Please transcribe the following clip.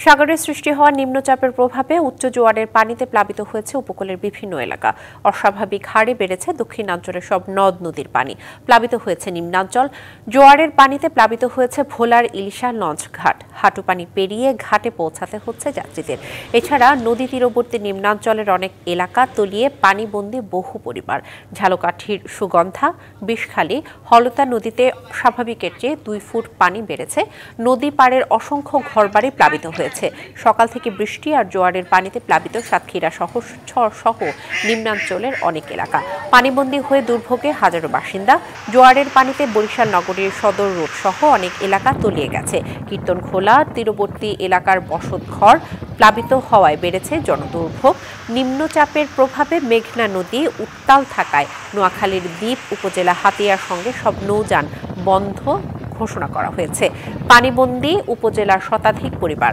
সাগরে সৃষ্টি হওয়া নিম্নচাপের প্রভাবে উচ্চ জোয়ারের পানিতে প্লাবিত হয়েছে উপকূলের বিভিন্ন এলাকা। অস্বাভাবিক হারে বেড়েছে দক্ষিণাঞ্চলের সব নদ নদীর পানি। প্লাবিত হয়েছে নিম্নাঞ্চল। জোয়ারের পানিতে প্লাবিত হয়েছে ভোলার ইলিশা লঞ্চ ঘাট। হাঁটু পানি পেরিয়ে ঘাটে পৌঁছাতে হচ্ছে যাত্রীদের। এছাড়া নদী তীরবর্তী নিম্নাঞ্চলের অনেক এলাকা তলিয়ে পানিবন্দী বহু পরিবার। ঝালকাঠির সুগন্ধা, বিষখালী, হলতা নদীতে স্বাভাবিকের চেয়ে 2 ফুট পানি বেড়েছে। নদী পাড়ের অসংখ্য ঘরবাড়ি প্লাবিত হয়েছে। সকাল থেকে বৃষ্টি আর জোয়ারের পানিতে প্লাবিত সাতক্ষীরা সহ নিম্নাঞ্চলের অনেক এলাকা। পানিবন্দী হয়ে দুর্ভোগে হাজারো বাসিন্দা। জোয়ারের পানিতে বরিশাল নগরীর সদর রোড সহ অনেক এলাকা তলিয়ে গেছে। কীর্তনখোলা তীরবর্তী এলাকার বসতঘর প্লাবিত হওয়ায় বেড়েছে জনদুর্ভোগ। নিম্নচাপের প্রভাবে মেঘনা নদী উত্তাল থাকায় নোয়াখালীর দ্বীপ উপজেলা হাতিয়ার সঙ্গে সব নৌযান বন্ধ ঘোষণা করা হয়েছে। পানিবন্দী উপজেলার শতাধিক পরিবার।